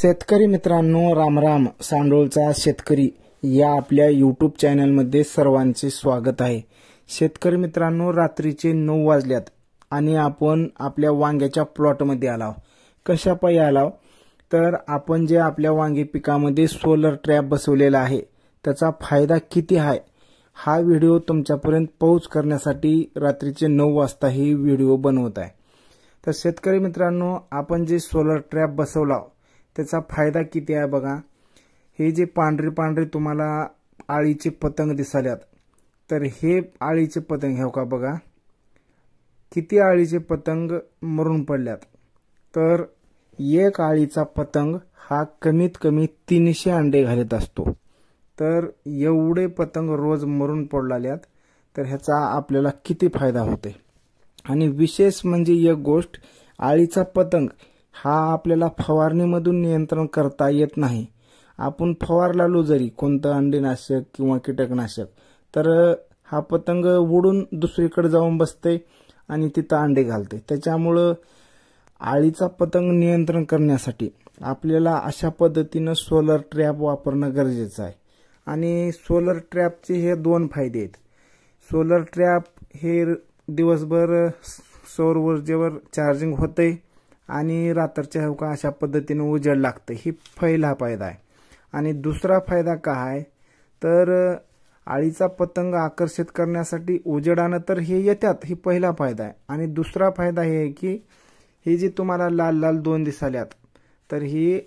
शेतकरी मित्रांनो, रामराम. सांडोळचा शेतकरी या आपल्या यूट्यूब चॅनलमध्ये सर्वांचे स्वागत आहे. शेतकरी मित्रांनो, रात्रीचे 9 वाजल्यात आणि आपण आपल्या वांग्याच्या प्लॉटमध्ये आलाव. कशा पायी आलाव तर आपण जे आपल्या वांगी पिकामध्ये सोलर ट्रॅप बसवलेला आहे त्याचा फायदा किती आहे हा व्हिडिओ तुमच्यापर्यंत पोहोच करण्यासाठी रात्रीचे 9 वाजता ही व्हिडिओ बनवत आहे. तर शेतकरी मित्रांनो, आपण जे सोलर ट्रॅप बसवला त्याचा फायदा किती आहे बघा. हे जे पांढरे पांढरे तुम्हाला आळीचे पतंग दिसाल्यात, तर हे आळीचे पतंग हे का बघा किती आळीचे पतंग मरून पडल्यात. तर एक आळीचा पतंग हा कमीत कमी 300 अंडे घालत असतो. तर एवढे पतंग रोज मरून पडलाल्यात, तर ह्याचा आपल्याला किती फायदा होते. आणि विशेष म्हणजे एक गोष्ट, आळीचा पतंग हा आपल्याला फवारणीमधून नियंत्रण करता येत नाही. आपण फवारलालो जरी कोणतं अंडीनाशक किंवा कीटकनाशक, तर हा पतंग उडून दुसरीकडे जाऊन बसते आणि तिथं अंडे घालते. त्याच्यामुळं आळीचा पतंग नियंत्रण करण्यासाठी आपल्याला अशा पद्धतीनं सोलर ट्रॅप वापरणं गरजेचं आहे. आणि सोलर ट्रॅपचे हे 2 फायदे आहेत. सोलर ट्रॅप हे दिवसभर सौर ऊर्जेवर चार्जिंग होते आणि रात्रीच्या अशा पद्धतीने उजेड लागते. ही पहिला फायदा आहे. आणि दुसरा फायदा काय आहे तर आळीचा पतंग आकर्षित करण्यासाठी उजेडानं तर हे येतात, ही पहिला फायदा आहे. आणि दुसरा फायदा हे आहे की हे जे तुम्हाला लाल लाल 2 दिसाल्यात, तर ही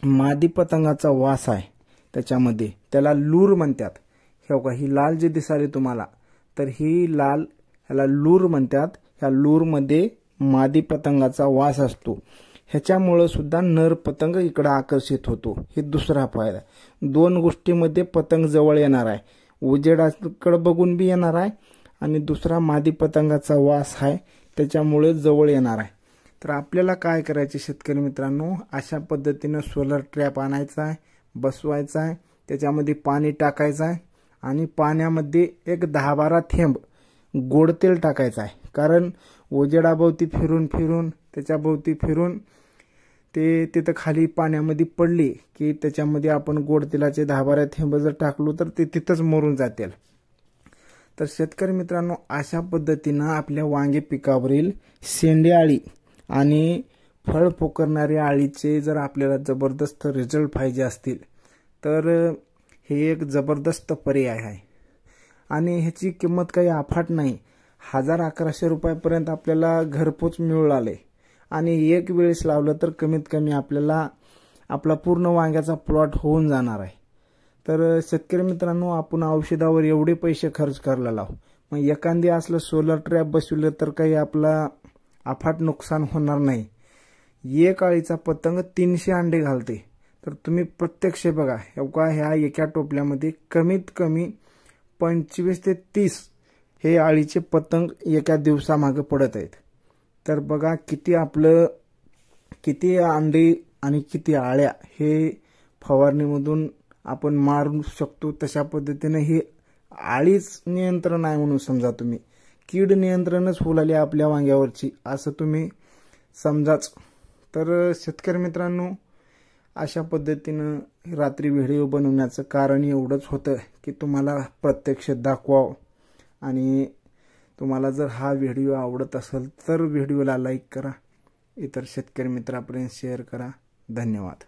मादी पतंगाचा वास आहे त्याच्यामध्ये, त्याला लूर म्हणतात. हे का ही लाल जे दिसाले तुम्हाला, तर ही लाल ह्याला लूर म्हणतात. ह्या लूरमध्ये मादी पतंगाचा वास असतो. ह्याच्यामुळे सुद्धा नर पतंग इकडे आकर्षित होतो. हे दुसरा फायदा. 2 गोष्टीमध्ये पतंग जवळ येणार आहे. उजेडाकडे बघून बी येणार आहे आणि दुसरा मादी पतंगाचा वास आहे त्याच्यामुळे जवळ येणार आहे. तर आपल्याला काय करायचे शेतकरी मित्रांनो, अशा पद्धतीनं सोलर ट्रॅप आणायचा आहे, बसवायचा आहे, त्याच्यामध्ये पाणी टाकायचं आहे आणि पाण्यामध्ये एक 10-12 थेंब गोड तेल टाकायचं आहे. कारण उजेडाभोवती फिरून फिरून त्याच्याभोवती फिरून ते तिथं खाली पाण्यामध्ये पडली की त्याच्यामध्ये आपण गोड तेलाचे 10-12 थेंब जर टाकलो तर ते तिथंच मरून जातील. तर शेतकरी मित्रांनो, अशा पद्धतीनं आपल्या वांगी पिकावरील शेंडे आळी आणि फळ पोकरणाऱ्या आळीचे जर आपल्याला जबरदस्त रिझल्ट पाहिजे असतील तर हे एक जबरदस्त पर्याय आहे. आणि ह्याची किंमत काही अफाट नाही. 1000-1100 रुपयापर्यंत आपल्याला घरपोच मिळू आले. आणि एक वेळेस लावलं तर कमीत कमी आपल्याला आपला पूर्ण वांग्याचा प्लॉट होऊन जाणार आहे. तर शेतकरी मित्रांनो, आपण औषधावर एवढे पैसे खर्च करायला लाव, मग एखादी असलं सोलर ट्रॅप बसवलं तर काही आपला अफाट नुकसान होणार नाही. एक आळीचा पतंग 300 अंडे घालते. तर तुम्ही प्रत्यक्ष बघा, ह्या एका टोपल्यामध्ये कमीत कमी 25 ते 30 हे आळीचे पतंग एका दिवसामागे पडत आहेत. तर बघा किती अंडे आणि किती आळ्या हे फवारणीमधून आपण मारू शकतो. तशा पद्धतीने हे आळीच नियंत्रण आहे म्हणून समजा तुम्ही. कीड नियंत्रणच होलाली आपल्या वांग्यावरची असं तुम्ही समजाच. तर शेतकरी मित्रांनो, अशा पद्धतीनं रात्री व्हिडिओ बनवण्याचं कारण एवढंच होतं की तुम्हाला प्रत्यक्ष दाखवावं. आणि तुम्हाला जर हा व्हिडिओ आवडत असेल तर व्हिडिओला लाईक करा, इतर शेतकरी मित्रांपर्यंत शेअर करा. धन्यवाद.